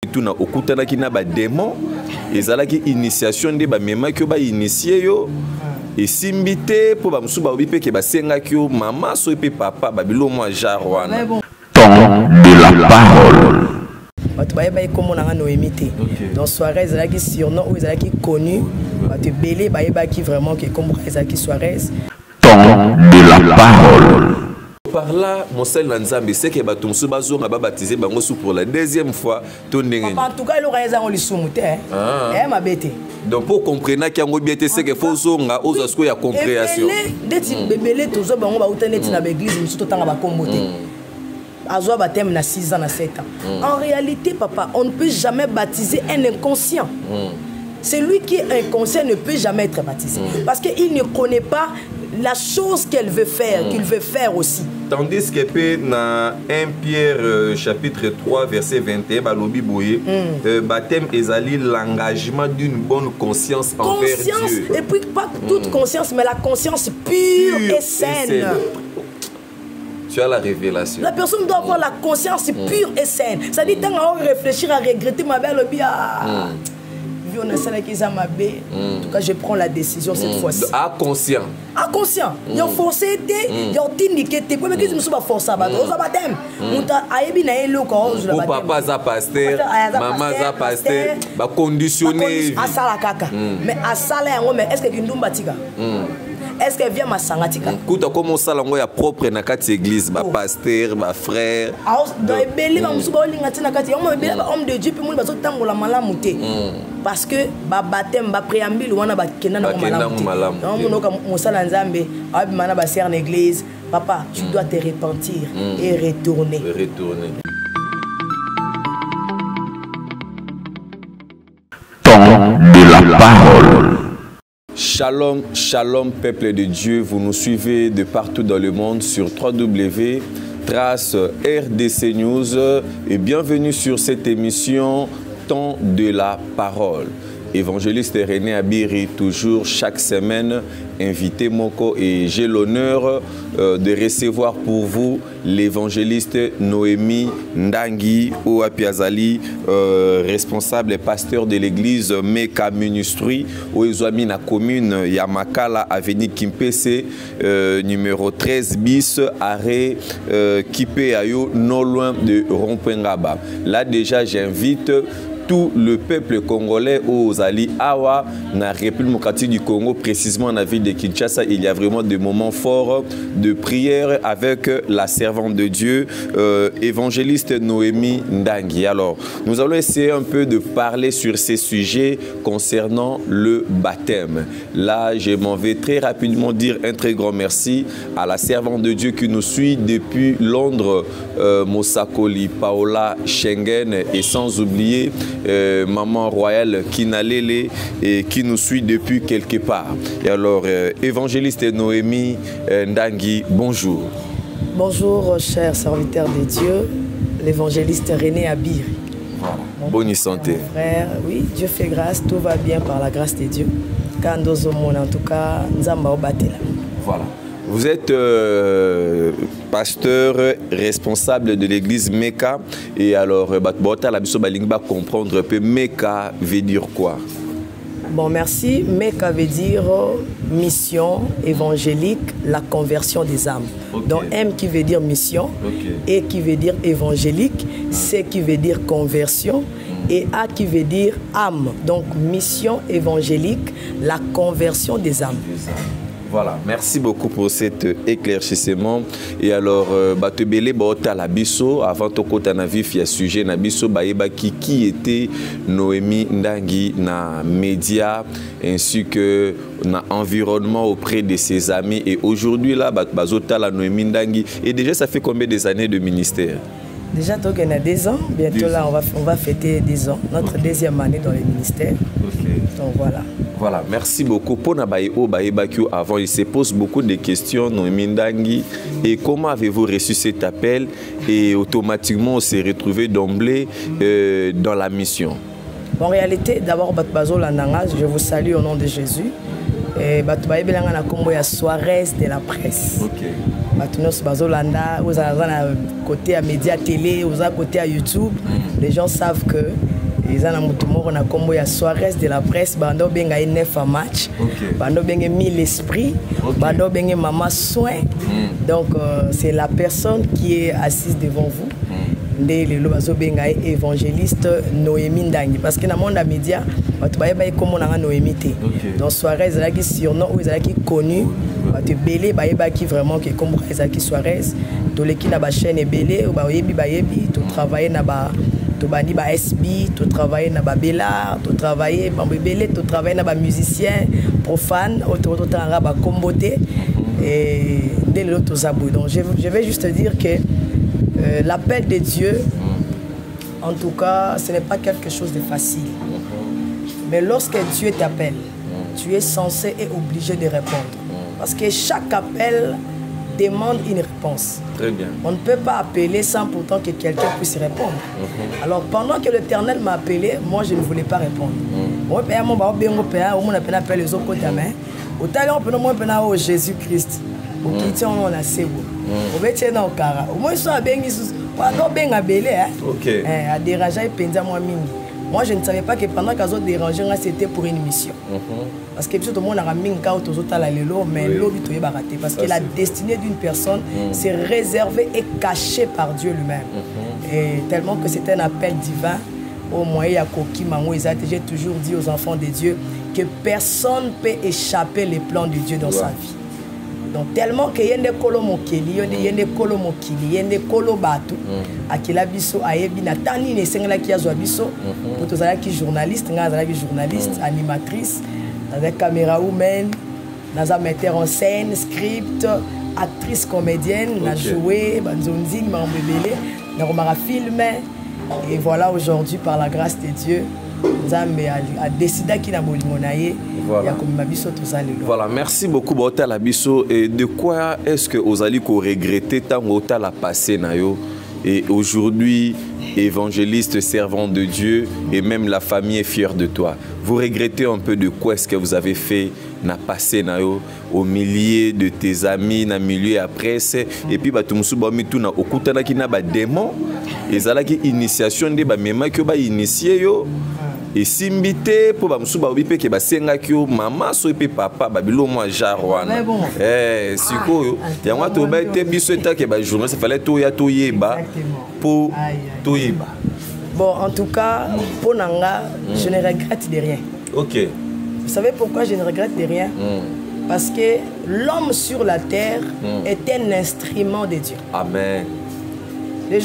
tout na okutana ki na ba démon ezalaki initiation nde ba mema ki ba initier yo et simbité pour ba musu ba obipe ke ba senga ki yo mama so pe papa ba bilo mo jarwana temps de la parole. Tu vas y comprendre Noémie. Donc soirée ezalaki surnom ou ezalaki connu tu belé ba qui vraiment que comme ezalaki soirée temps de la parole. Par là, mon seul Nzambe, c'est que batum su bazo nga ba baptisé bango sous pour la deuxième fois to ndenge. En tout cas, il aura ezango lisumuté hein. Ma bête. Donc pour comprendre qu'il y a un biété c'est que faut zonga aux asko ya compréhension. Deti bebele tozo bango ba utaneti na l'église musu totanga ba komboté. Azoa baptême na 6 ans na 7 ans. En réalité, papa, on ne peut jamais baptiser un inconscient. Celui qui est inconscient ne peut jamais être baptisé parce qu'il ne connaît pas la chose qu'elle veut faire, qu'il veut faire aussi. Tandis que dans 1 Pierre chapitre 3 verset 21 balobi boye baptême ezali l'engagement d'une bonne conscience envers Dieu. Et puis pas toute conscience mais la conscience pure et saine. Tu as la révélation. La personne doit avoir la conscience pure et saine. Ça dit tant à réfléchir à regretter ma belle bien. On a ça qui est ma bé. En tout cas, je prends la décision cette fois-ci. Inconscient. Inconscient. Ils ont forcé, ils ont indiqué. Pour que je me sois forcé à battre. Aux abattem. On t'a aïbi na elo quand je l'ai. Papa za pasteur, maman za pasteur, ba conditionné. À ça la caca. Mais à ça là, mais est-ce que tu nous batika? Est-ce qu'elle vient ma sangatika? Écoute, comment ça l'ango ya propre na kati église, ba pasteur, ba frère. Alors, dans les belés, ba musu ba linga tina kati. Homme de Dieu, puis moi ba so tangola malamu te. Parce que ba baptême, ba préambule wana ba kenda na malamu. Donc mon oka mosala nzambe, abi mana ba ser na église. Papa, tu dois te repentir et retourner. Temps de la parole. Shalom, shalom peuple de Dieu, vous nous suivez de partout dans le monde sur www.trace RDC News et bienvenue sur cette émission Temps de la parole. Évangéliste René Abiri, toujours chaque semaine, invité Moko et j'ai l'honneur de recevoir pour vous l'évangéliste Noémie Ndangi Ouapiazali, responsable et pasteur de l'église Meka Ministry, au Ezouami na commune Yamakala, avenue Kimpese, numéro 13 bis, arrêt Kipé Ayo, non loin de Rompengaba. Là déjà j'invite tout le peuple congolais aux Ali Awa, dans la République démocratique du Congo, précisément dans la ville de Kinshasa, il y a vraiment des moments forts de prière avec la servante de Dieu, évangéliste Noémie Ndangi. Alors, nous allons essayer un peu de parler sur ces sujets concernant le baptême. Là, je m'en vais très rapidement dire un très grand merci à la servante de Dieu qui nous suit depuis Londres, Mosakoli, Paola, Schengen et sans oublier Maman Royale Kinalele et qui nous suit depuis quelque part. Et alors, évangéliste Noémie Ndangi, bonjour. Bonjour, chers serviteurs de Dieu, l'évangéliste René Abiri. Voilà. Bonne santé. Frère, oui, Dieu fait grâce, tout va bien par la grâce de Dieu. Quand nous en tout cas, nous avons battu. Voilà. Vous êtes pasteur responsable de l'église Meka. Et alors, comprendre un peu Meka veut dire quoi? Bon, merci. Meka veut dire mission évangélique, la conversion des âmes. Okay. Donc, M qui veut dire mission, E qui veut dire évangélique, C qui veut dire conversion, et A qui veut dire âme. Donc, mission évangélique, la conversion des âmes. Voilà, merci beaucoup pour cet éclaircissement. Et alors, Batebele Baota Labiso, avant de côté na vif, il y a sujet Nabiso Baeba qui était Noémie Ndangi na média ainsi que na environnement auprès de ses amis. Et aujourd'hui là, Bazota la Noémie Ndangi. Et déjà, ça fait combien des années de ministère? Déjà, donc, on a 2 ans. Bientôt, là, on va fêter 10 ans. Notre deuxième année dans le ministère. Donc, voilà. Voilà, merci beaucoup. Pour Nabaïo, avant, il se pose beaucoup de questions, Noémie Ndangi. Et comment avez-vous reçu cet appel? Et automatiquement, on s'est retrouvé d'emblée dans la mission. En réalité, d'abord, je vous salue au nom de Jésus. Et soirée de la presse. Côté à médias télé, côté à YouTube, les gens savent que ils ont un combo ya Suarez de la presse, bando benga 9 match, bando benga 1000 esprits, bando benga maman soin. Donc c'est la personne qui est assise devant vous. Le lobazo benga évangéliste Noémie Ndangi parce que dans le monde des médias, tu vas voir comment on a Noémie. Donc Suarez là qui surnom ou là qui connu, tu belé ba qui vraiment qui comme Isaac Suarez, to l'équipe na ba chaîne belé ou ba yebi tu travailler na ba to bani ba SB, tu travailler na ba Bella, tu travailler ba belé, tu travailler na ba musicien profane, autour de ta ba comboté et dès l'autre zabou. Donc je vais juste te dire que l'appel de Dieu, en tout cas, ce n'est pas quelque chose de facile. Mais lorsque Dieu t'appelle, tu es censé et obligé de répondre. Parce que chaque appel demande une réponse. Très bien. On ne peut pas appeler sans pourtant que quelqu'un puisse répondre. Alors pendant que l'Éternel m'a appelé, moi je ne voulais pas répondre. Moi, je appelle les autres côtés. Au Jésus-Christ. On a c'est beau. On va tirer dans le cara. Au moins, ils sont à Bengissus. On bien à Belé. Ok. À déranger et penser moi mini. Moi, je ne savais pas que pendant qu'ils ont dérangé, c'était pour une mission. Parce que tout le monde a mis un cas aux autres à la lélo, mais l'eau est baratée. Parce que la destinée d'une personne, c'est réservée et cachée par Dieu lui-même. Et tellement que c'est un appel divin. Au moins, il y a Koki Mango. J'ai toujours dit aux enfants de Dieu que personne ne peut échapper les plans de Dieu dans sa vie. Donc tellement que yende kolo mokeli yende kolo mokili yende kolo batu akila biso ayebi na tani ne sengela ki azwa biso pour tozala ki journaliste ngazala ki journaliste animatrice dans caméra woman dans un metteur en scène script actrice comédienne na joué banzonzi mambebele na romara filmer et voilà aujourd'hui par la grâce de Dieu Nzambe a décidé qu'il a bolingo na ye. Voilà, merci beaucoup Botel Abisso. Et de quoi est-ce que vous allez regretter tant que la passé nayo et aujourd'hui évangéliste servant de Dieu et même la famille est fière de toi. Vous regrettez un peu de quoi est-ce que vous avez fait na passé nayo au milieu de tes amis na milieu après et puis batumsu ba mituna okutana ki na ba démon ezalaki initiation de ba mema ki ba initier yo. Et si mbité pour bamsu ba obipe ke basenga kyo mama so pe papa babilo moi jarwana sikoyo yango to ba te biso eta ke ba journée ça fallait to ya to yeba pour to yeba. Bon en tout cas pour nanga je ne regrette de rien. OK. Vous savez pourquoi je ne regrette de rien? Parce que l'homme sur la terre est un instrument de Dieu. Amen.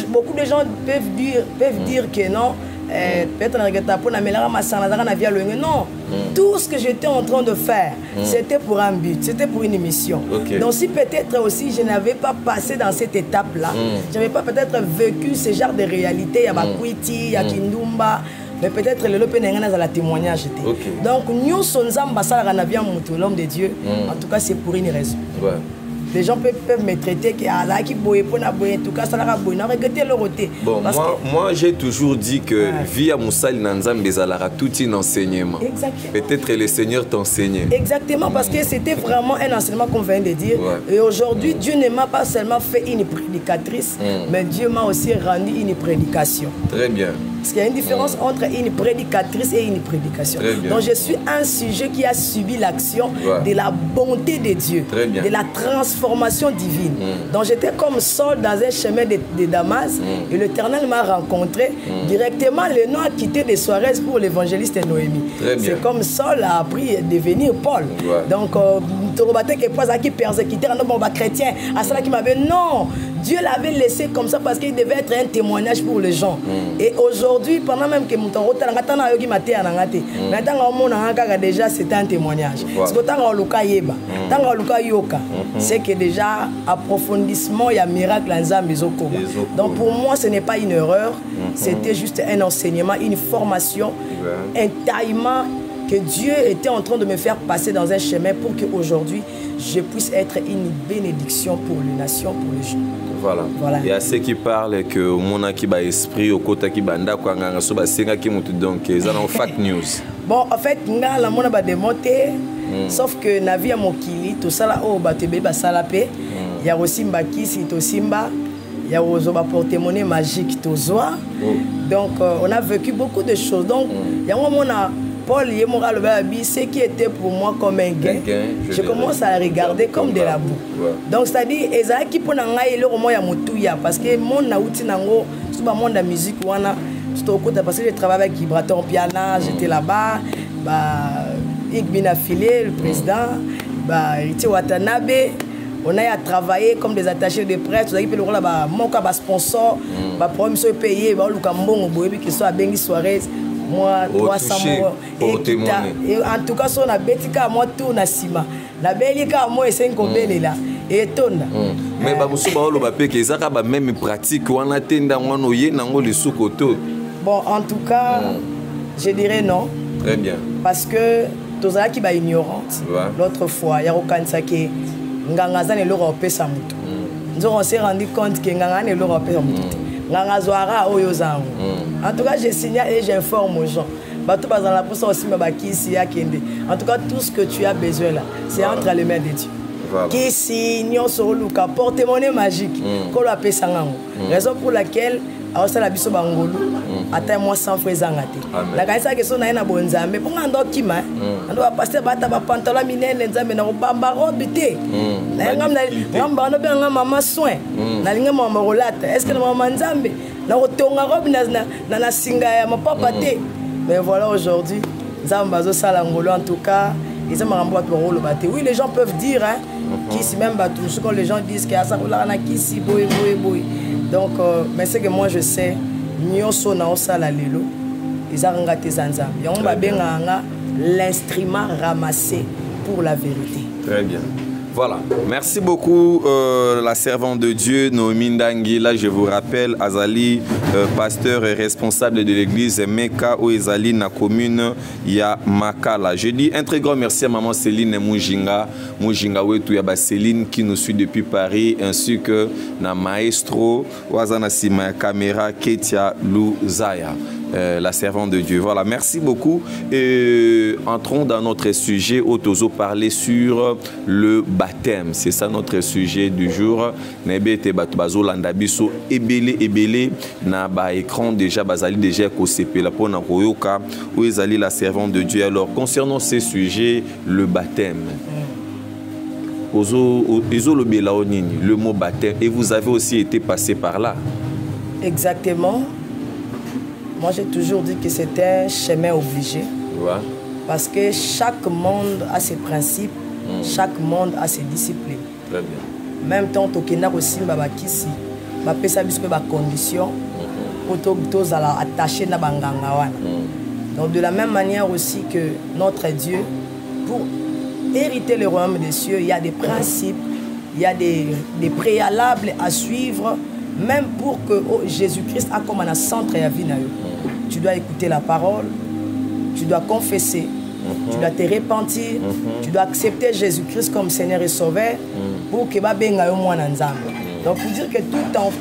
Beaucoup de gens peuvent dire que non. Peut-être non, tout ce que j'étais en train de faire, c'était pour un but, c'était pour une mission. Donc si peut-être aussi je n'avais pas passé dans cette étape-là, je n'avais pas peut-être vécu ce genre de réalité, il y a Bakwiti, il y a Kindumba, mais peut-être le la témoignage. Donc nous sommes l'homme de Dieu, en tout cas c'est pour une raison. Les gens peuvent me traiter qui en tout cas ça n'a regretté leur côté. Bon, moi j'ai toujours dit que via Moussal Nanzam Bezalara tout un enseignement. Peut-être le Seigneur t'enseignait. Exactement, parce que c'était vraiment un enseignement qu'on vient de dire. Et aujourd'hui, Dieu ne m'a pas seulement fait une prédicatrice, mais Dieu m'a aussi rendu une prédication. Très bien. Parce qu'il y a une différence entre une prédicatrice et une prédication. Donc je suis un sujet qui a subi l'action de la bonté de Dieu, de la transformation divine. Donc j'étais comme Saul dans un chemin de Damas et l'Éternel m'a rencontré. Directement, le nom a quitté des soirées pour l'évangéliste Noémie. C'est comme Saul a appris à devenir Paul. Donc, qui persécutait un chrétien, à cela qui m'avait non. Dieu l'avait laissé comme ça parce qu'il devait être un témoignage pour les gens. Et aujourd'hui, pendant même que déjà c'était un témoignage. C'est que déjà approfondissement, il y a miracle en donc pour moi, ce n'est pas une erreur, c'était juste un enseignement, une formation, un taillement que Dieu était en train de me faire passer dans un chemin pour qu'aujourd'hui, je puisse être une bénédiction pour les nations, pour les gens. Voilà. Il y a ceux qui parlent que mon qui ba esprit au côté qui banda kwa nganga so ba senga ki mutu donc ça na fake news. Bon en fait nga la mona ba démonter sauf que na vie mokili tout ça là oh ba tebe ba salapé il y a aussi mbaki si to simba il il y a un porte-monnaie magique Tozoa. Donc on a vécu beaucoup de choses. Donc il y a un moment Paul ce qui était pour moi comme un gain, je commence à regarder comme de la boue. Donc c'est-à-dire qui pour parce que mon nauti nango sur le monde de la musique parce que je travaillais avec Gibraton Piana, j'étais là-bas, Igbin affilié, le président, Riti Watanabe. On a travaillé comme des attachés de presse, mon sponsor, problème soit payé, qui soit bien soirée, moi 300 euros. En tout cas, on a bétika moi tout na sima. La belika moi et 5 là. Et tonda. Mais même pratique on attend on y nango le soukoto. Bon, en tout cas, je dirais non. Très bien. Parce que tous qui ba ignorante. L'autre fois, il y a aucun saké nganga ne loro pesa mutu. On s'est rendu compte que nganga ne loro pesa mutu. Nganga zoara oyo zango. En tout cas, je signale et j'informe aux gens. Bato bazala pour ça aussi ma bakisi ya kende. En tout cas, tout ce que tu as besoin là, c'est entre les mains de Dieu. Qui signe sur le cas porte-monnaie magique. Kolo apesa ngango. Raison pour laquelle alors ça la biso bangolo atteint moi 100 francs ngate la kanisa ke so na ina bonzambe ponga ndo kima ndo pasteur bata ba pantalon minene nzambe na bamba robe te na ngamba no benga mama soin na linga mama rolata est-ce que mama nzambe na kotonga robe na singa ya mapapa te. Mais voilà, aujourd'hui nzamba zo sala ngolo en tout cas ils ont marambo ba rolo baté. Oui, les gens peuvent dire hein qui si même batou ce que les gens disent que ça rola na kisi boy. Donc, mais c'est que moi je sais, nyonso na osala lelo, ils ont ngate zanzam. Yon ba benga l'instrument ramassé pour la vérité. Très bien. Voilà. Merci beaucoup, la servante de Dieu, Noémie Ndangi. Là, je vous rappelle, Azali, pasteur et responsable de l'église Meka ou Azali, na commune, il y a Makala. Je dis un très grand merci à maman Céline Moujinga. Moujinga, oui, tout y a Céline qui nous suit depuis Paris, ainsi que na maestro, Wazana Sima Caméra, Ketia Louzaya. La servante de Dieu. Voilà, merci beaucoup. Et entrons dans notre sujet. Otozo parlait sur le baptême. C'est ça notre sujet du jour. Nebete batubazo landabiso ebele na ba écran déjà bazali déjà kosepe la pona koyoka ou ezali la servante de Dieu. Alors concernant ces sujets, le baptême. Le mot baptême. Et vous avez aussi été passé par là. Exactement. Moi, j'ai toujours dit que c'était un chemin obligé. Ouais. Parce que chaque monde a ses principes, chaque monde a ses disciplines. Très bien. Même temps, il y a aussi des conditions pour attacher na banganga. Donc, de la même manière aussi que notre Dieu, pour hériter le royaume des cieux, il y a des principes, il y a des préalables à suivre, même pour que Jésus-Christ a comme un centre et à vie. Tu dois écouter la parole, tu dois confesser, tu dois te repentir, tu dois accepter Jésus-Christ comme Seigneur et Sauveur pour que babenga yo mwana nzambe. Donc pour dire que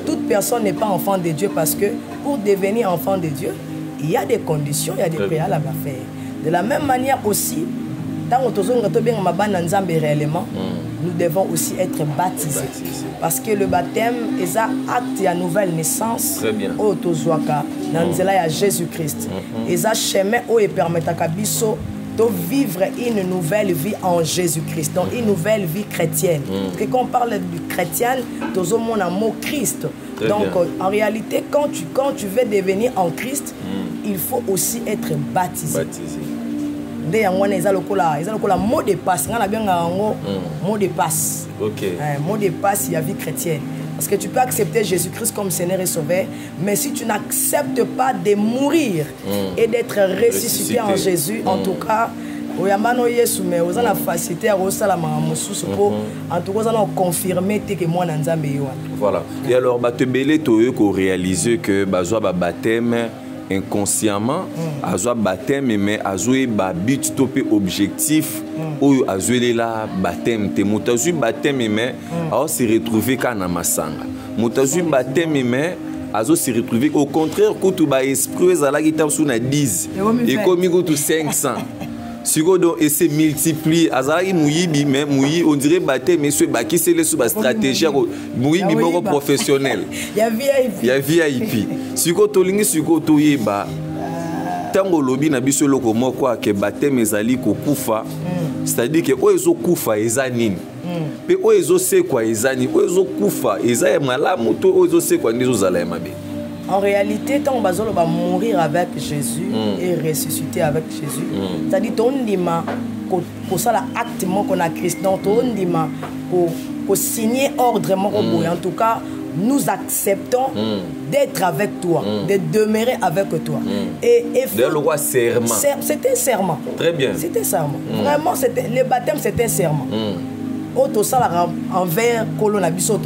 toute personne n'est pas enfant de Dieu parce que pour devenir enfant de Dieu, il y a des conditions, il y a des préalables à faire. De la même manière aussi, tant que réellement, nous devons aussi être baptisés. Parce que le baptême est un acte de nouvelle naissance. Très bien. Au Tozwaka, dans Jésus-Christ. Et un chemin où il permet à Kabiso de vivre une nouvelle vie en Jésus-Christ, donc une nouvelle vie chrétienne. Parce que quand on parle de chrétienne, nous avons un mot Christ. Très donc bien. En réalité, quand tu veux devenir en Christ, il faut aussi être baptisé. Il y a un mot de passe. Mot de passe. Okay. Mot de passe, il y a vie chrétienne. Parce que tu peux accepter Jésus-Christ comme Seigneur et Sauveur, mais si tu n'acceptes pas de mourir et d'être ressuscité en Jésus, en tout cas, en tout cas, on confirme que moi, voilà. Et alors, tu as réalisé que le baptême inconsciemment, à un baptême, mais à un but objectif, ou à un baptême. Tu baptême, mais à se retrouver quand on a masanga. Tu baptême, mais à se retrouver au contraire, quand tu as esprit, à la guitare, sur 10 et comme tu 500. Sigodo et se multiplie. Azari Mouyibi, mais Mouyi, on dirait batté, monsieur Baki, c'est le sous stratégie. Mouyibi, beaucoup professionnel. Il y a VIP. Il y a VIP. Sigoto Lingi, Sigoto Yeba. Tango lobby na biso loko moko ke batté mes ali ko kufa. C'est-à-dire que oezo kufa ezanini. Pe oezo se kwa ezani, oezo kufa ezaye malamu to oezo se kwa ndizo zala mabe. En réalité, tant qu'on va mourir avec Jésus et ressusciter avec Jésus, c'est-à-dire qu'on ça l'acte qu'on a Christ, pour signer ordre, en tout cas, nous acceptons d'être avec toi, de demeurer avec toi. Et le roi serment. C'était un serment. Très bien. C'était un serment. Vraiment, le baptême, c'était un serment. Auto ça envers Colonabiso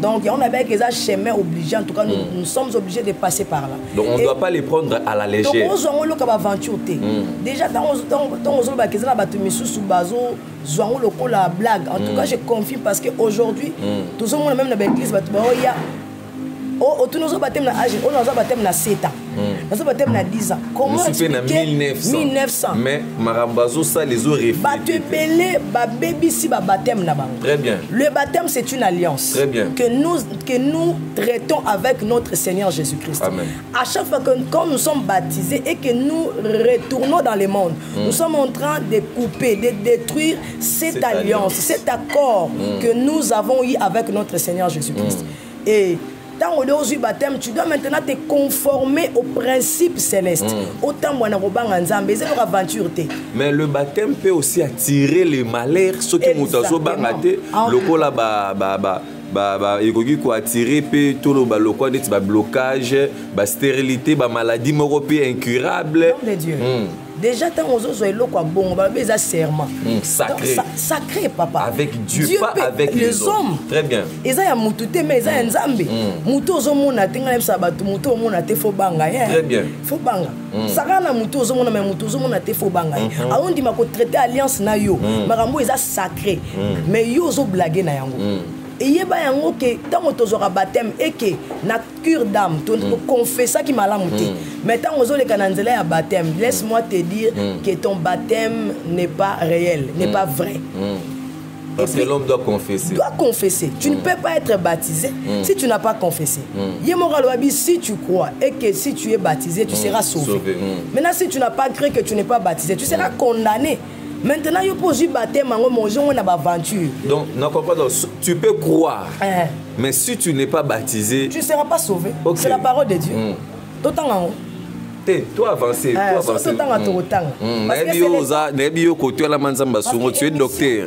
donc on avait des chemins obligés, en tout cas nous sommes obligés de passer par là. Donc on ne doit pas les prendre à la légère. Donc on a aventure déjà dans la blague. En tout cas je confirme parce qu'aujourd'hui tout le monde même dans l'église nous avons baptême na âge, on a baptême na 7 ans. Nous avons baptême na 10 ans. Comment expliquer 1900 mais Marambazo ça les aurait fait. Batu pelé ba baby si ba baptême na bango. Très bien. Le baptême c'est une alliance. Très bien. Que nous traitons avec notre Seigneur Jésus-Christ. Amen. À chaque fois que quand nous sommes baptisés et que nous retournons dans le monde, nous sommes en train de couper, de détruire cette alliance, cet accord que nous avons eu avec notre Seigneur Jésus-Christ. Et tant que tu baptême, tu dois maintenant te conformer aux principes célestes. Autant que tu as aventure. Mais le baptême peut aussi attirer les malheurs. Ceux qui ont été le attirer tout le blocage, la stérilité, la maladie incurable. Nom de Dieu. Déjà, tant que tu as un serment. Sacré. Sacré, papa. Avec Dieu, pas avec les hommes. Très bien. Ils ont un mais ils ont un zambi. Muto zomona tenga sabatu muto mona te fo banga. Très bien. Fo banga. Sakana muto zomona mais muto zomona te fo banga. Aondi mako traiter alliance na yo. Marambo ils ont sacré. Mais yo zo blaguer na yango. Et il y a un que tant que tu as baptême et que na cure d'âme, tu peux confesser qui m'a lamuté. Mais tant que tu as baptême, laisse-moi te dire que ton baptême n'est pas réel, n'est pas vrai. Parce que l'homme doit confesser. Doit confesser. Tu ne peux pas être baptisé si tu n'as pas confessé. Si tu crois et que si tu es baptisé, tu seras sauvé. Maintenant, si tu n'as pas cru que tu n'es pas baptisé, tu seras condamné. Maintenant, il faut que baptême, on a aventure. Donc, tu peux croire, mais si tu n'es pas baptisé, tu ne seras pas sauvé. Okay. C'est la parole de Dieu. Toi avancé, tu es docteur.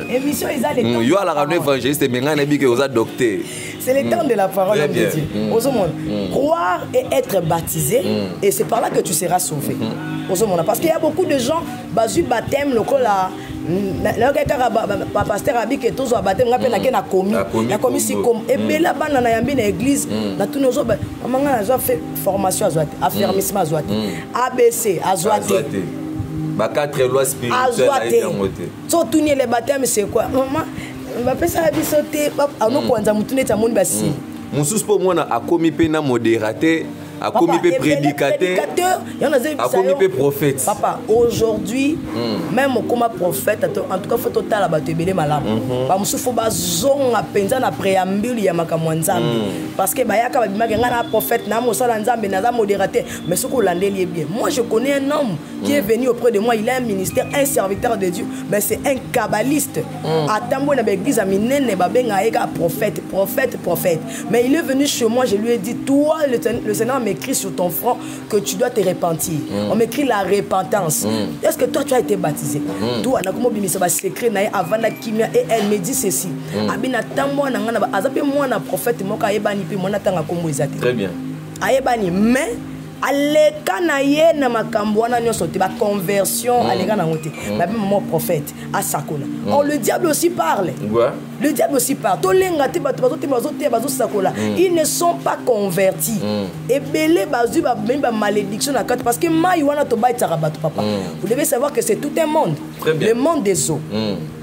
C'est le temps de la parole de Dieu. Croire et être baptisé, et c'est par là que tu seras sauvé. Parce qu'il y a beaucoup de gens, baptême, le pasteur a dit que tous les baptêmes na commis si comme et bien là-bas dans l'église na tous nos maman a fait formation à affermissement à ABC à Zoaté ba 4 lois spirituelles so tourner les baptêmes c'est quoi maman va faire ça bi sauter ano kwanza mutune ta moni basi mususu po mona akomi pena modérateur a commis prédicateur, a commis prophète. Papa, aujourd'hui, même comme prophète, en tout cas, il faut total abattre les malades. Parce qu'il faut bazon à penser na préambule ya makamwanzambe. Parce que bayaka babimaka ngana prophète na mosala nzambe na modérateur, mais ce qu'on l'andeli est bien. Moi, je connais un homme qui est venu auprès de moi, il a un ministère, un serviteur de Dieu, mais c'est un kabbaliste. À Tambo na l'église à Minene babenga ega prophète. Mais il est venu chez moi, je lui ai dit toi le Seigneur m'écrit sur ton front que tu dois te repentir. On m'écrit la repentance. Est-ce que toi tu as été baptisé? Toi, secret avant la kimia et elle me dit ceci. Abina tambo na ngana azape moi na prophète moka ebani pe mona tanga kombo ezate. Très bien. Ayebani mais aleka na ye na makambo wana nyoso te ba conversion aleka na ngote. Ba même mon prophète à Sakola. Oh le diable aussi parle. Ouais. Le diable aussi part. Ils ne sont pas convertis. Et belé bazu même malédiction à quatre parce que papa. Vous devez savoir que c'est tout un monde. Le monde des eaux.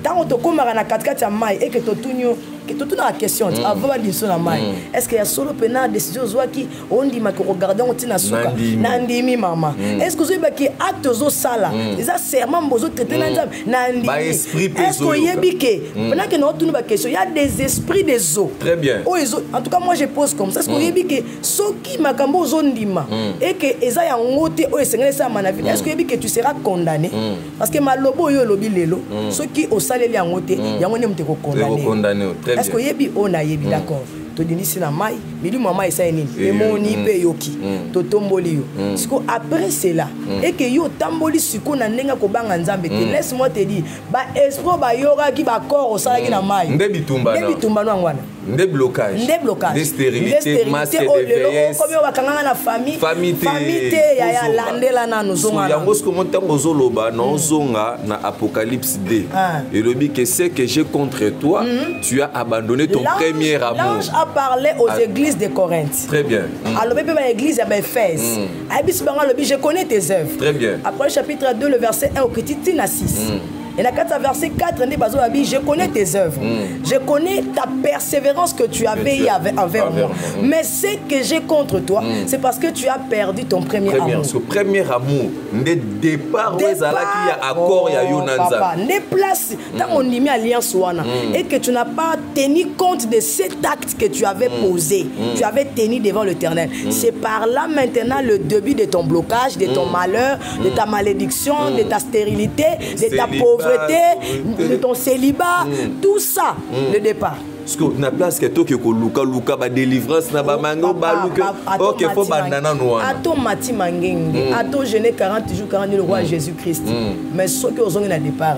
Tant que tu as na quatre mai et que tu as la question avant de dire la mai. Est-ce qu'il y a solo pena décision qui on dit que regardons on tina souka nandimi maman. Est-ce que vous avez qui acte zo sala. Les serment bozo traiter nandimi. Est-ce que yebike pendant que nous tourne la question, il y a des esprits des eaux. Très bien. En tout cas moi je pose comme ça. Est-ce que yebike soki makambo zo ndima et que eza ya ngote o esengele sa manavi. Est-ce que yebike tu seras condamné parce que malobo yo lobi lelo soki o saleli ya ngote ya ngone mte ko condamné. Est-ce que yebi on a yebi d'accord? To dinisi na mai, mili mama esa nini? Emoni pe yoki. To tomboli yo. Siko après cela et que yo tamboli siko na nenga ko banga nzambe te. Laisse-moi te dire, ba esprit ba yoga ki ba corps o sala ki na mai. Ndebi tumba no ngwana. Des blocages, des stérilités, masques de vieillesse, famille, ya landela na nuzonga. Yangos comment t'embozoloba non zonga na Apocalypse 2. Et le dit que c'est que j'ai contre toi, tu as abandonné ton premier amour. L'ange a parlé aux églises de Corinthe. Très bien. Alors bébé ma église à Éphèse. Abis banga le je connais tes œuvres. Très bien. Après le chapitre 2 le verset 1 au petit à 6. Et la 4 verset 4, je connais tes œuvres. Je connais ta persévérance que tu avais envers moi. Mais ce que j'ai contre toi, c'est parce que tu as perdu ton premier amour. Ce premier amour, ne départ qui a accord ya yonanza. Ne place dans on y met alliance wana et que tu n'as pas tenu compte de cet acte que tu avais posé. Tu avais tenu devant l'Éternel. C'est par là maintenant le début de ton blocage, de ton malheur, de ta malédiction, de ta stérilité, de ta pauvreté. De ton célibat, tout ça, le départ. Parce que na place que toi que Luka ba délivrance na ba mango ba luka OK faut bandana noa. Ato mati mangenge, ato jeûner 40 jours 40 le roi Jésus-Christ. Mais ce que aux na départ.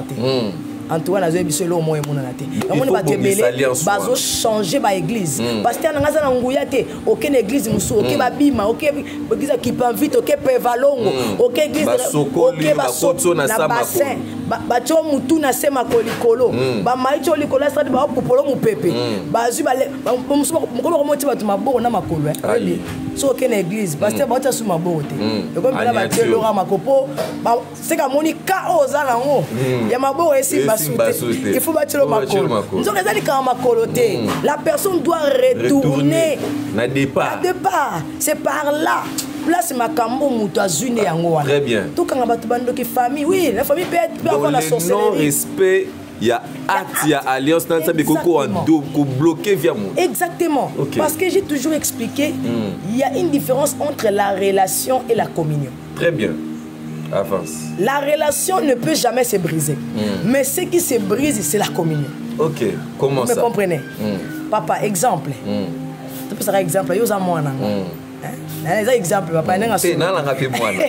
Antoine Azoé Bisselo mo emona na te. Amoni ba tebele bazo changer ba église. Pasteur na ngaza na nguya te, aucune église musu, aucune ba bima, aucune église qui pa vite, aucune pevalongo, aucune église aucune ba sotso na bassin. Ba cho mutu na sema kolikolo. Ba maicho likolo stade ba popolo mu pepe. Ba zu ba musu mukolo ko moti ba tu maboko na makolo. So aucune église, pasteur ba ta su maboko te. Et comme là ba telo ra makopo, ba c'est ka moni ka ozala ngo. Ya maboko esi il faut battre le makolo. Nous avons dit que la personne doit retourner. Na départ. C'est par là. Place Makambo Moutazune yango. Très bien. Tout quand on bando qui famille, oui, la famille peut avoir la sorcellerie. Non respect. Il y a acte, il y a alliance dans ça, mais bloqué via moi. Exactement. Parce que j'ai toujours expliqué, il y a une différence entre la relation et la communion. Très bien. Avance. La relation ne peut jamais se briser. Mais ce qui se brise, c'est la communion. Ok, comment ça? Vous me comprenez? Papa, exemple. Tu peux savoir exemple, yo za mwana. Un exemple, papa, nenga so. Na nga pe mwana.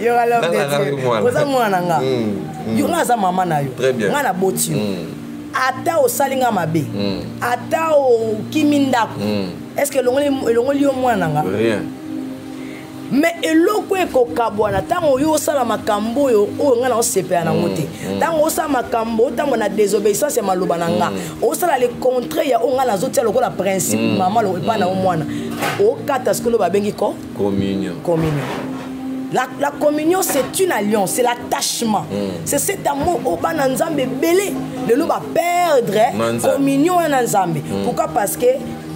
Yo ala peut-être. Vous za mwana nga. Yo nga za mama na yo. Nga na boti yo. Ata o salinga mabe. Ata o kimindako. Est-ce que longoli yo mwana nga? Rien. Mais eloko ekokabwana tango yo sala makambo yo o nga na osepela na ngote tango osala makambo tango na désobéissance ya maloba na nga osala le contraire ya o nga na zotia lokola principe mama lo pa na mwana o kata skolo ba bengi ko communion. La communion, c'est une alliance, c'est l'attachement. C'est cet amour au bana nzambe belé. Le loup va perdre communion en nzambe. Pourquoi? Parce que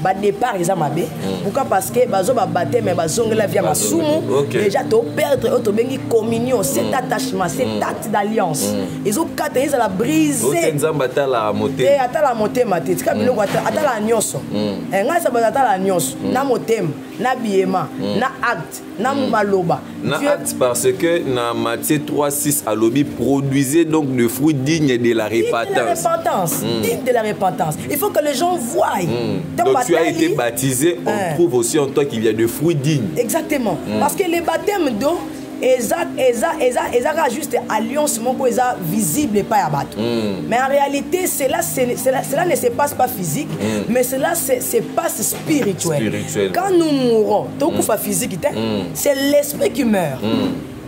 ba départ ils amabe. Pourquoi? Parce que bazo ba baptême mais bazonga la via masumu. Déjà to perdre auto bengi communion, cet attachement, cet acte d'alliance. Ils ont quatre ils la briser. Nzamba ta la moté. Et ata la moté maté. Tika biloko ata la nyonso. Nga sa ba ata la nyonso. Na motem, na biema, na acte, na maloba. Na acte parce que na Matthieu 3:6 à lobby produisait donc de fruits dignes de la repentance. Digne de la repentance. Il faut que les gens voient. Donc tu as été baptisé, on trouve aussi en toi qu'il y a de fruits dignes. Exactement. Parce que les baptêmes d'eau, Eza juste alliance moko eza visible pas à battre. Mais en réalité cela ne se passe pas physique, mais cela se passe spirituel. Quand nous mourons, donc physique c'est l'esprit qui meurt.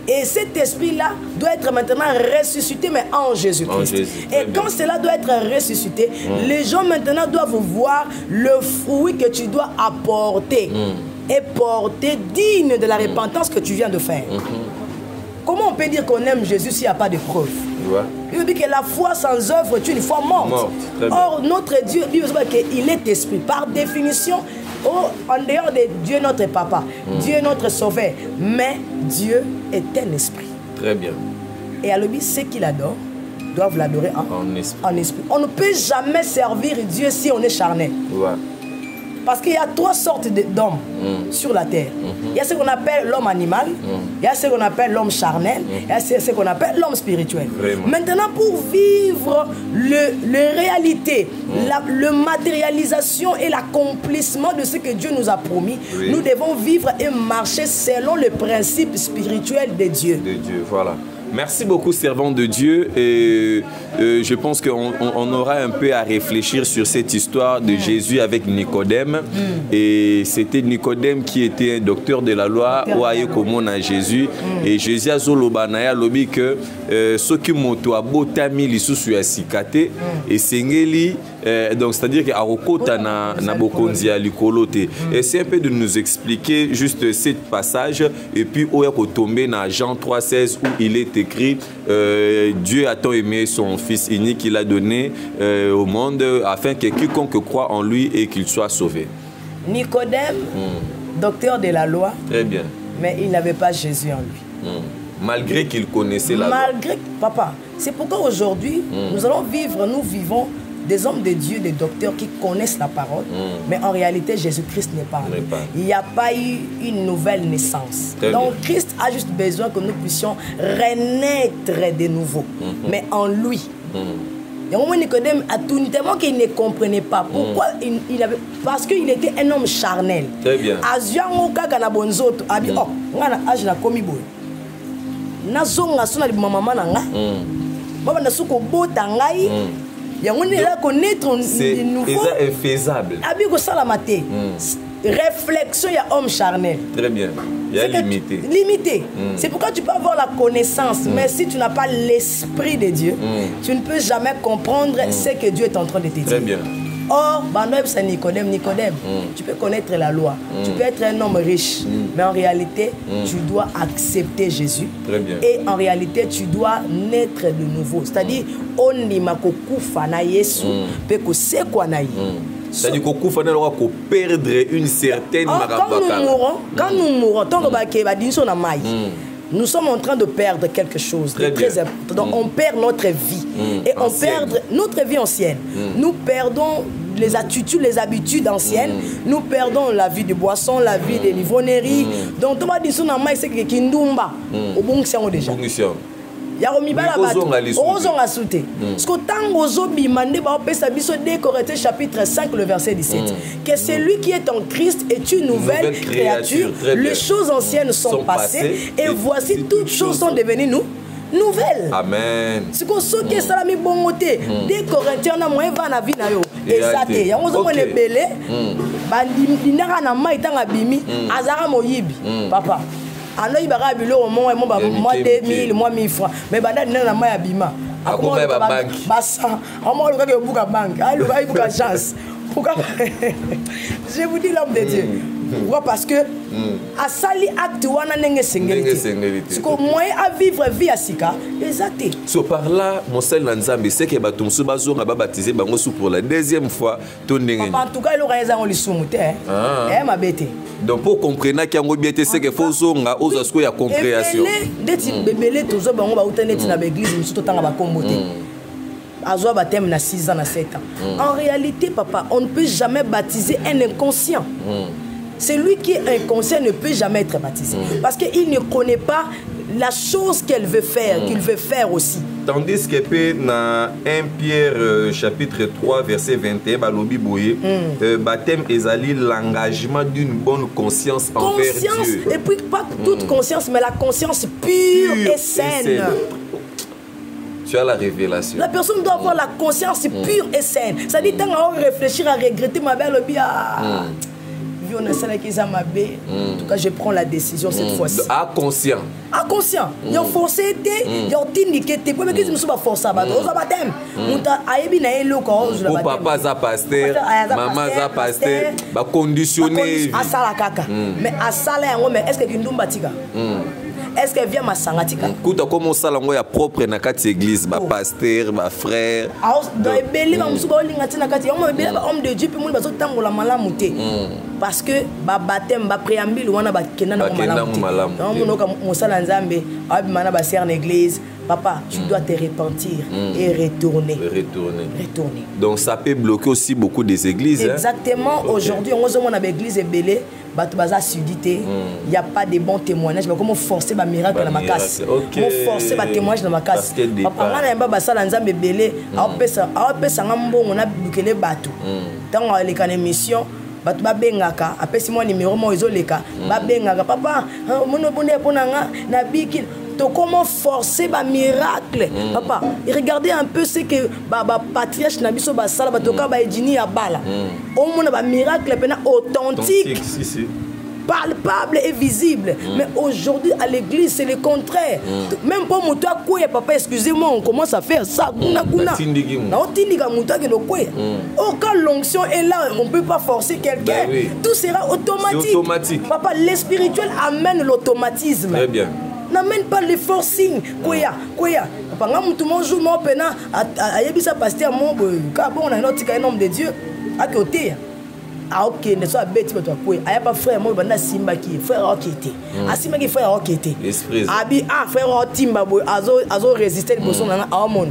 Et cet esprit-là doit être maintenant ressuscité, mais en Jésus-Christ. Et quand cela doit être ressuscité, les gens maintenant doivent voir le fruit que tu dois apporter et porter digne de la repentance que tu viens de faire. Comment on peut dire qu'on aime Jésus s'il n'y a pas de preuve? Il veut dire que la foi sans œuvre est une foi morte. Or, notre Dieu, il est esprit. Par définition, en dehors de Dieu notre papa, Dieu notre sauveur, mais Dieu est un esprit. Très bien. Et à l'obéi, ceux qui l'adorent doivent l'adorer en esprit. On ne peut jamais servir Dieu si on est charnel. Parce qu'il y a trois sortes d'hommes sur la terre. Il y a ce qu'on appelle l'homme animal, il y a ce qu'on appelle l'homme charnel, il y a ce qu'on appelle l'homme spirituel. Maintenant, pour vivre le réalité, la matérialisation et l'accomplissement de ce que Dieu nous a promis, nous devons vivre et marcher selon le principe spirituel de Dieu. De Dieu, voilà. Merci beaucoup, servant de Dieu. Et je pense qu'on aura un peu à réfléchir sur cette histoire de Jésus avec Nicodème. Et c'était Nicodème qui était un docteur de la loi, ou aïe comme à Jésus. Et Jésus a zolobanaya lobi que ce qui moto a botami lisusu ya sikate et sengeli. Donc c'est-à-dire qu'à Rokota na bokonzi à likolote. Et c'est un peu de nous expliquer juste ce passage et puis où est tombé dans Jean 3,16 où il est écrit Dieu a tant aimé son Fils unique qu'il a donné au monde afin que quiconque croit en lui et qu'il soit sauvé. Nicodème, docteur de la loi, très bien, mais il n'avait pas Jésus en lui. Malgré qu'il connaissait la loi. Malgré, papa, c'est pourquoi aujourd'hui nous vivons des hommes de Dieu, des docteurs qui connaissent la parole, mais en réalité, Jésus-Christ n'est pas en eux. Il n'y a pas eu une nouvelle naissance. Donc, Christ a juste besoin que nous puissions renaître de nouveau, mais en lui. Et au moment Nicodème a tout tellement qu'il ne comprenait pas pourquoi il avait, parce qu'il était un homme charnel. Très bien. C'est infaisable. Réflexion, il y a homme charnel. Très bien. Il y a limité. Limité. C'est pourquoi tu peux avoir la connaissance, mais si tu n'as pas l'esprit de Dieu, tu ne peux jamais comprendre ce que Dieu est en train de te dire. Très bien. Or, c'est Nicodème. Tu peux connaître la loi, tu peux être un homme riche, mais en réalité, tu dois accepter Jésus. Très bien. Et en réalité, tu dois naître de nouveau. C'est-à-dire, on n'y m'a pas na Yesu, peut que c'est quoi na c'est-à-dire qu'on peut perdre une certaine quand nous mourons, tant nous sommes en train de perdre quelque chose de très important. Donc on perd notre vie. Et on perd notre vie ancienne. Nous perdons les attitudes, les habitudes anciennes. Nous perdons la vie de boisson, la vie de l'ivonnerie. Donc tout le monde dit que c'est que Kindumba. Au bon c'est déjà. Chapitre 5, le verset 17. Que celui qui est en Christ est une nouvelle créature. Les choses anciennes sont passées et voici toutes choses sont devenues nouvelles. Amen. C'est que ce qui est salami bongoté. Des Corinthiens na moyen va na vie na yo. Exacté. Ya ngozo mone belé. Ba ndinaka na mai tanga bimi azara moyibi. Papa. Alors il va rabilo au moins moi 2000 moi 1000 francs mais banda na mai abima akoba ba bank basa on le ka buka bank ah le ka buka chance pourquoi je vous dis l'homme de Dieu pourquoi parce que à sali acte wana nenge sengelité ce que moi à vivre vie à sika exacté so par là mon seul nzambe c'est que batumsu bazonga ba baptiser bango sous pour la deuxième fois to ndenge en tout cas le raison on le soumute ma bête. Donc pour comprendre qu'il y a un bien c'est que faut zonga aux asko ya compréhension d'être bébélé tous bango ba utaneti na l'église musu totanga ba komboté azwa baptême na 6 ans na 7 ans. En réalité papa, on ne peut jamais baptiser un inconscient. Celui qui est inconscient ne peut jamais être baptisé parce qu'il ne connaît pas la chose qu'elle veut faire, qu'il veut faire aussi. Tandis que dans 1 Pierre chapitre 3 verset 21 balobi boye baptême ezali l'engagement d'une bonne conscience envers Dieu. Et puis pas toute conscience mais la conscience pure et saine. Tu as la révélation. La personne doit avoir la conscience pure et saine. Ça dit tant à réfléchir à regretter ma belle bien. vie on a ça qui ça m'a bé. En tout cas, je prends la décision cette fois-ci. Conscient. Conscient. Ils ont forcé été, ils ont indiqué été. Pour me qu'ils ne sont pas forcés à battre. Aux abattem. Monta ayebi na elo ko je la battem. Papa za pasteur, maman za pasteur, ba conditionner. À ça la caca. Mais à ça là mais est-ce que kindumba tika? Est-ce qu'elle vient ma sangatika? Kuta comme ça là ngoya propre na kati église, ba pasteur, ba frère. Dans belé ba musuba olinga na kati. Homme de Dieu puis moun ba so tambola malamu te. Parce que ba baptême ba préambule wana ba kenda na malamu. Donc mon ka mosala nzambe, abi mana ba ser na église. Papa, tu dois te repentir et retourner. Retourner. Donc ça peut bloquer aussi beaucoup des églises. Exactement. Aujourd'hui, on a des églises belées. Il n'y a pas de bons témoignages. Mais comment forcer un miracle dans ma casse? Comment forcer un témoignage dans ma casse? Papa, on a pas ça dans un belé. On a bloqué les bateaux. Dans les émissions. Batu ba bengaka apesi moi numéro mo ezoleka ba bengaka papa mono bonde ponanga na biki to comment forcer ba miracle papa et regardez un peu ce que ba patriarche na biso ba sala ba toka ba edini ya bala au mona ba miracle pena authentique palpable et visible. Mais aujourd'hui, à l'église, c'est le contraire. Même pour mon toit, papa, excusez-moi, on commence à faire ça. Aucun l'onction est là, on ne peut pas forcer quelqu'un. Tout sera automatique. Papa, l'espirituel amène l'automatisme. Très bien. N'amène pas le forcing. Koya. Papa, tout le monde joue mon pena. Ayebisa pasteur mon car bon, on a un autre homme de Dieu à côté. Ah ok, ne soit bête tu vas quoi. Aya pas frère moi banda simba qui frère okete. Asimba qui frère okete. Abi frère otimba boy azo résister le boson na amon.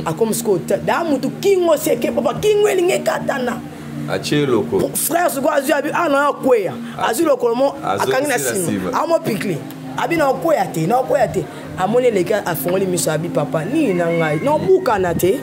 A comme scott. Da mutu kingo seke papa kingo elinge katana. Achiloko. Frère se quoi abi na quoi. Aziloko mo akangi na simba. Amo pikli. Abi na quoi te, na quoi te. Amone les gars a fongoli miso abi papa ni na ngai. No bukana te.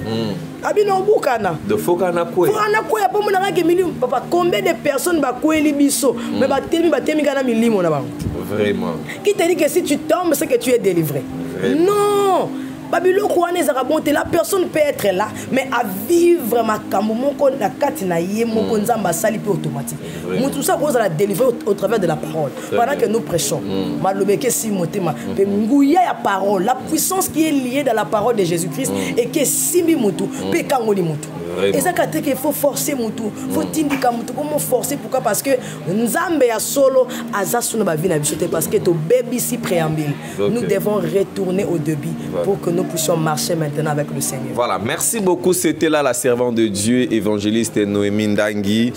Abi no bukana. De fokana quoi. Fokana quoi pour mon arrêt milimo. Papa combien de personnes ba quoi li biso. Mais ba temi kana milimo na bango. Vraiment. Qui te dit que si tu tombes c'est que tu es délivré. Vraiment. Non. Babylone Kouane Zarabonte, la personne peut être là, mais à vivre ma kamomoko na katina ye moko nzamba sali peu automatique. Nous tout ça cause la délivrer au travers de la parole. Pendant que nous prêchons, malobeke si motema, pe ngouya ya parole, la puissance qui est liée dans la parole de Jésus-Christ et que simbi mutu, pe kangoli mutu. Et ça qu'il faut forcer mutu, faut tindika mutu comment forcer pourquoi parce que nzambe ya solo azasuna ba vie na bisote parce que to baby si préambule. Nous devons retourner au début pour que nous puissions marcher maintenant avec le Seigneur. Voilà, merci beaucoup. C'était là la servante de Dieu, évangéliste Noémie Ndangi,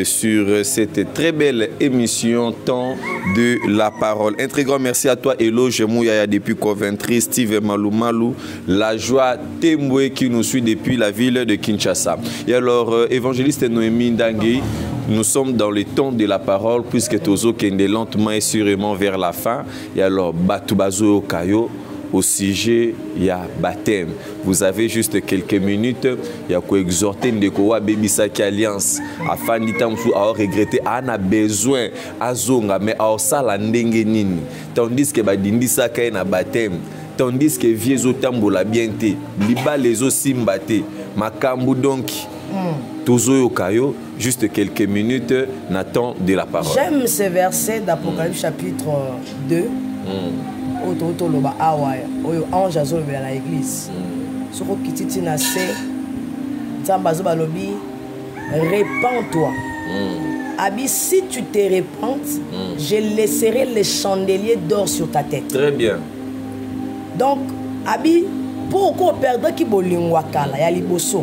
sur cette très belle émission Temps de la parole. Un très grand merci à toi, Eloge Mouyaya depuis Coventry, Steve Maloumalou, la joie Temboué qui nous suit depuis la ville de Kinshasa. Et alors, évangéliste Noémie Ndangi, nous sommes dans le temps de la parole puisque Tozo Kende lentement et sûrement vers la fin. Et alors, Batubazo Kayo. Au sujet, il y a baptême. Vous avez juste quelques minutes. Il y a quoi exhorter Ndekowa Bebisaki Alliance. Afin d'y regretter, on a besoin à zonga, mais à sala ndenge nini. Tandis que Badindisa Kay na baptême. Tandis que Viezo Tambola bienté. Liba les osimbate. Makambu donc. Tozo Yokayo. Juste quelques minutes. N'attend de la parole. J'aime ce verset d'Apocalypse chapitre 2. Oto loba awaya oyo ange azolobela na église soko kititi na se nzambe azobalobi répands-toi abi si tu te répands je laisserai les chandeliers d'or sur ta tête. Très bien. Donc abi pourquoi perdre ki bolingwa kala ya liboso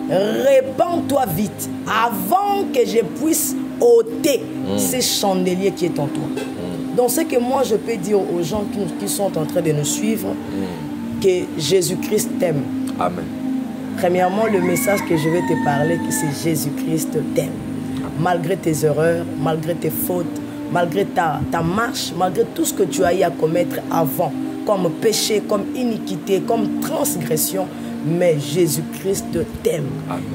répands-toi vite avant que je puisse ôter ces chandeliers qui est en toi. Donc, ce que moi je peux dire aux gens qui sont en train de nous suivre, que Jésus-Christ t'aime. Amen. Premièrement, le message que je vais te parler, que c'est Jésus-Christ t'aime. Malgré tes erreurs, malgré tes fautes, malgré ta marche, malgré tout ce que tu as eu à commettre avant, comme péché, comme iniquité, comme transgression, mais Jésus-Christ t'aime.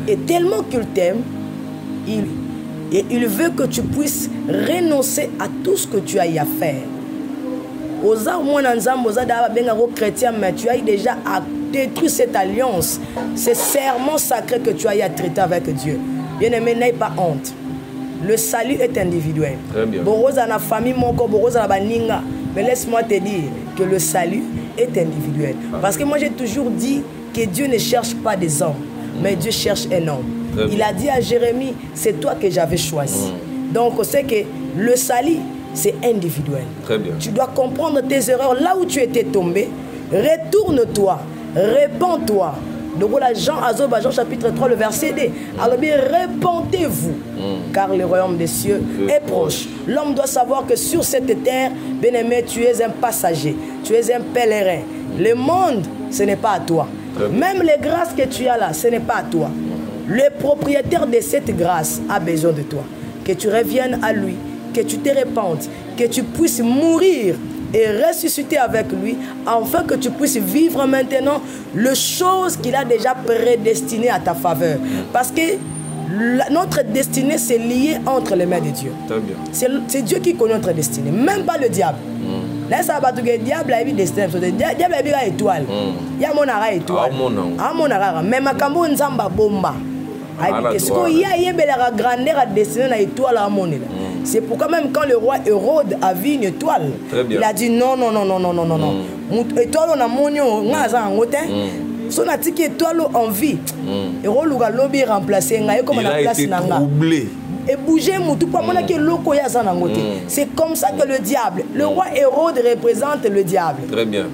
Et tellement qu'il t'aime, il veut que tu puisses renoncer à tout ce que tu as eu à faire. Chrétien, mais tu as déjà détruit cette alliance, ce serment sacré que tu as eu à traiter avec Dieu. Bien-aimé, n'aie pas honte. le salut est individuel. Très bien. Borosa na famille moko, borosa na baninga. Mais laisse-moi te dire que le salut est individuel. Parce que moi j'ai toujours dit que Dieu ne cherche pas des hommes, mais Dieu cherche un homme. Il a dit à Jérémie, c'est toi que j'avais choisi. Donc c'est que le salut, c'est individuel. Très bien. Tu dois comprendre tes erreurs. Là où tu étais tombé, retourne-toi, répands-toi. Donc voilà, Jean chapitre 3, le verset 2. Alors bien, répandez-vous, car le royaume des cieux est proche. L'homme doit savoir que sur cette terre, bien-aimé, tu es un passager, tu es un pèlerin. Le monde, ce n'est pas à toi. Même les grâces que tu as là, ce n'est pas à toi. Le propriétaire de cette grâce a besoin de toi. Que tu reviennes à lui, que tu te répandes, que tu puisses mourir et ressusciter avec lui, afin que tu puisses vivre maintenant les choses qu'il a déjà prédestinées à ta faveur. Parce que notre destinée, c'est lié entre les mains de Dieu. C'est Dieu qui connaît notre destinée, même pas le diable. Là, ça va le diable a eu destin. Le diable a eu une étoile. Il y a mon arrêt étoile. Mais ma cambo nzamba bomba. Est-ce qu'il y a une grandeur à destiner à étoile à mon étoile? C'est pourquoi même quand le roi Hérode a vu une étoile, il a dit non. Étoile on a monio, on a un hôtel. Son attique étoile en vie. Hérode a lobby remplacé. Il a été troublé. Et bouger c'est comme ça que le diable, le roi Hérode représente le diable. Très bien.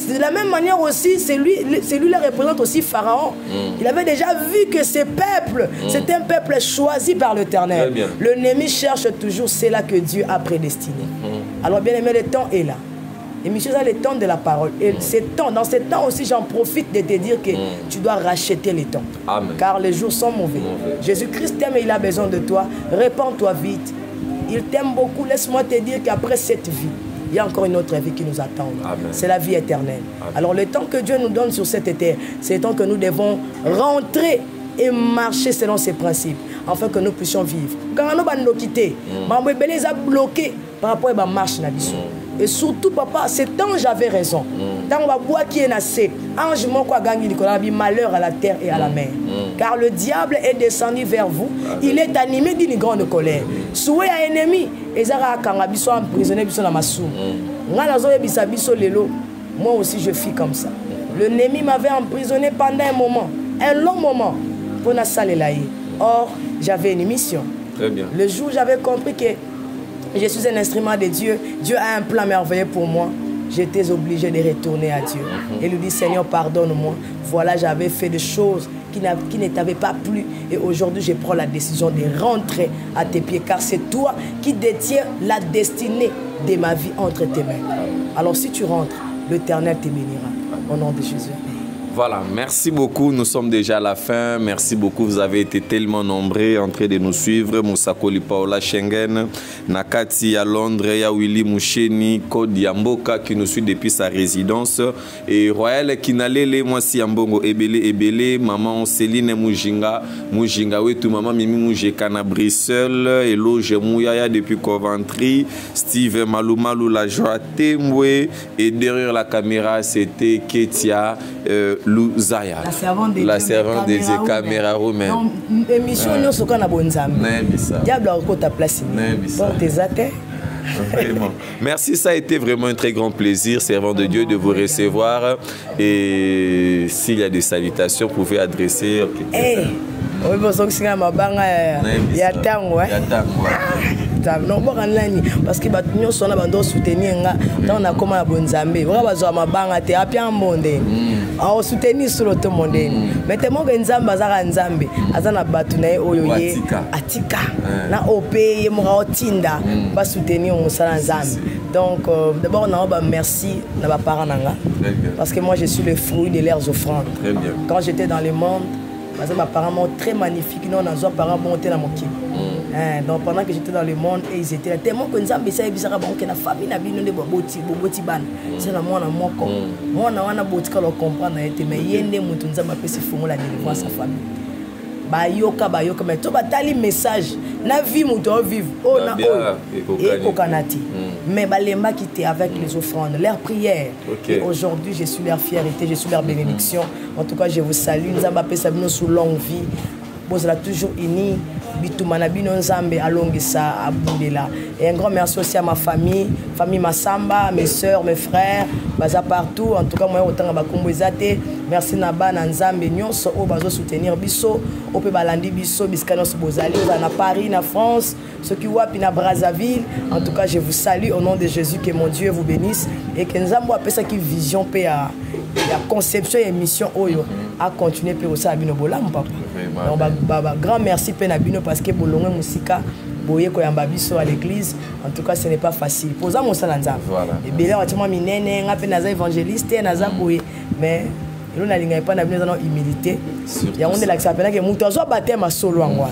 De la même manière aussi, c'est lui qui représente aussi Pharaon. Il avait déjà vu que ce peuple, c'est un peuple choisi par l'Éternel. L'ennemi cherche toujours cela que Dieu a prédestiné. Alors bien aimé, le temps est là. Et monsieur, ça le temps de la parole. Et dans ce temps aussi, j'en profite de te dire que tu dois racheter les temps. Amen. Car les jours sont mauvais. Jésus-Christ t'aime et il a besoin de toi. Répands-toi vite. Il t'aime beaucoup. Laisse-moi te dire qu'après cette vie, il y a encore une autre vie qui nous attend. C'est la vie éternelle. Amen. Alors le temps que Dieu nous donne sur cette terre, c'est le temps que nous devons rentrer et marcher selon ses principes, afin que nous puissions vivre. Quand nous allons nous quitter, nous sommes bloqués par rapport à la marche. Et surtout, papa, c'est tant j'avais raison. Tant on va boire qui est nassé, ange mon quoi gagner malheur à la terre et à la mer. Car le diable est descendu vers vous, il est animé d'une grande colère. Souhait à ennemi, et Zara Kangabiso emprisonné biso na masou. Moi aussi je fis comme ça. L'ennemi m'avait emprisonné pendant un long moment, pour na salle laïe. Or, j'avais une mission. Très bien. Le jour où j'avais compris que je suis un instrument de Dieu, Dieu a un plan merveilleux pour moi, j'étais obligé de retourner à Dieu. Et lui dit, Seigneur, pardonne-moi. Voilà, j'avais fait des choses qui ne t'avaient pas plu. Et aujourd'hui, je prends la décision de rentrer à tes pieds. Car c'est toi qui détiens la destinée de ma vie entre tes mains. Alors si tu rentres, l'Éternel te bénira. Au nom de Jésus. Voilà, merci beaucoup. Nous sommes déjà à la fin. Merci beaucoup. Vous avez été tellement nombreux en train de nous suivre. Moussakoli Paola Schengen, Nakati à Londres, ya Willy Moucheni, Kodi Yamboka qui nous suit depuis sa résidence. Et Royal Kinalele, moi si Yambongo Ebele, maman Céline Moujinga, Wetu, maman Mimi Moujekana Brissel, Eloge Mouyaya depuis Coventry, Steve Maloumalou la joie Temwe. Et derrière la caméra, c'était Ketia. Louzaya, la servante des caméras roumaines. Émission nous sommes à Bonzam. Diable a ta place. Vraiment. Merci, ça a été vraiment un très grand plaisir, servant de Dieu, de vous recevoir. Et s'il y a des salutations, vous pouvez adresser. Oui, parce que nous sommes en soutenir on a comme Bonzambe on soutenir sur le monde mais tellement que Nzamba azaka Nzambe azana batu na oyo ye atika na opeye mo tinda ba soutenir musala Nzambe. Donc d'abord on a merci na ba parents nanga parce que moi je suis le fruit de leurs offrandes. Quand j'étais dans le monde, mes parents sont très magnifiques, non, nos parents montaient dans mon kib. Donc pendant que j'étais dans le monde, et ils étaient là, tellement que nous avons essayé de faire la famille, nous avons boti ban. C'est la moi on a boti quand on comprend, mais yende mutu nous avons appelé ce fond la délivrance sa famille. Bayoka mais tout batali message na vie mutu vivre oh na et kokanati mais balemba qui était avec les offrandes leurs prières et aujourd'hui je suis leur fierté, je suis leur bénédiction. En tout cas je vous salue, nous avons appelé ça sous longue vie. Vous êtes toujours unis, bituma na bino nzambe alongisa abundela. Et un grand merci aussi à ma famille Massamba, mes sœurs, mes frères, baza partout. En tout cas moi autant bakombo ezate. Merci na ba na nzambe nyonso o bazo soutenir biso, o pe balandi biso biskano so bozali na Paris, na France, ceux qui wapi na Brazzaville. En tout cas, je vous salue au nom de Jésus, que mon Dieu vous bénisse et que nzambo appelle ça qui vision pe ya conception et mission oyo à continuer pe osa bino bolam papa. Donc grand merci pe na bino parce que bolongwe musika boye ko yamba biso à l'église. En tout cas, ce n'est pas facile. Posa mon salanza. Voilà. Et bien là, tu m'as mis nene, ngape naza évangéliste, naza boye, mais nous n'allons pas dans humilité. Il y a un qui s'appelle que Moutozo baptême à solo en moi.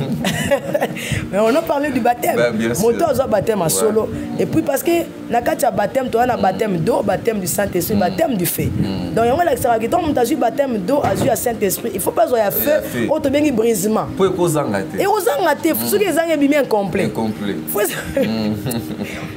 Mais on a parlé du baptême. Moutozo baptême à solo. Et puis parce que na katia baptême, tu as un baptême d'eau, baptème du Saint-Esprit, baptême du feu. Donc il y a un qui s'appelle que ton Moutozo baptême d'eau, azur à Saint-Esprit. Il faut pas avoir feu, auto bien brisement. Pour cause engagé. Et aux engagés, ceux qui sont bien complets.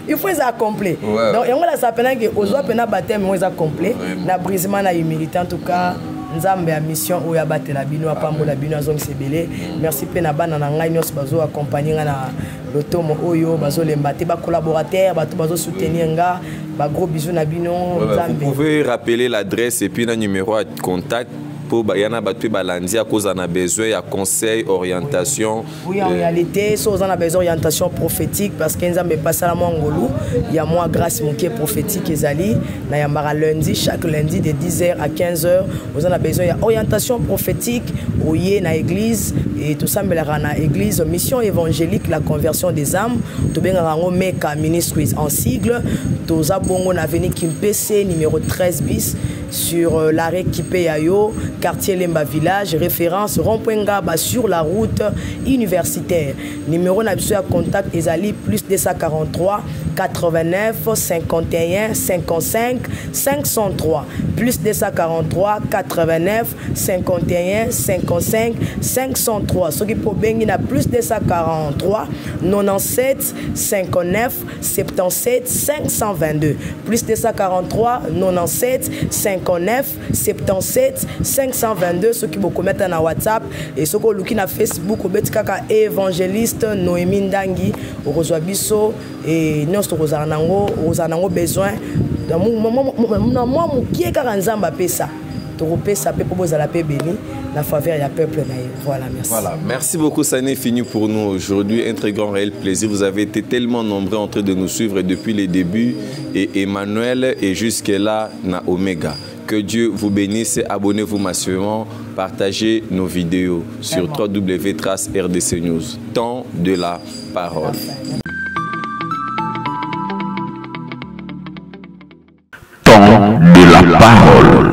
Il faut ça complet. Donc il y a un qui s'appelle que aux autres baptême, ils sont complets. Na brisement, na humilité en tout cas. Nzambe a mission oya batela bino apambola bino azongi sebele. Merci pe na bana na ngai nyos bazo accompagner na lotomo oyo bazo lembate ba collaborateur bato bazo soutenir nga ba gros bisous na bino Nzambe. Vous pouvez rappeler l'adresse et puis le numéro de contact pour yana battu balandi à cause on a besoin de conseils, orientation. Oui, en réalité, si on a besoin d'orientation prophétique parce que Nzambe passe à la Mongolou, il y a moi grâce mon qui est prophétique ezali, na yambara lundi chaque lundi de 10h à 15h, on a besoin d'orientation prophétique oye na église et tout ça na église mission évangélique la conversion des âmes, to benga rango Meka Ministries en sigle, to za bongo na avenue Kimpese numéro 13 bis sur l'arrêt Kipeyayo, quartier Lemba Village, référence Rond-Point-Ngaba sur la route universitaire. Numéro de contact ezali plus 243 89 51 55 503 plus 243 89 51 55 503. Ce qui peut bengi na plus 243 97 59 77 522 plus 243 97 59 77 522. Ce qui peut mettre na WhatsApp et ce que luki na Facebook au betikaka évangéliste Noémie Ndangi au reçoit biso et nous avons besoin de moi qui est Karanzamba pesa to pesa pe pour la paix béni la faveur du peuple. Voilà, merci. Voilà, merci beaucoup, ça n'est fini pour nous aujourd'hui. Un très grand réel plaisir. Vous avez été tellement nombreux en train de nous suivre depuis les débuts et Emmanuel et jusque là na Omega. Que Dieu vous bénisse, abonnez-vous massivement, partagez nos vidéos sur www.trace-rdc News. Temps de la parole. Temps de la parole.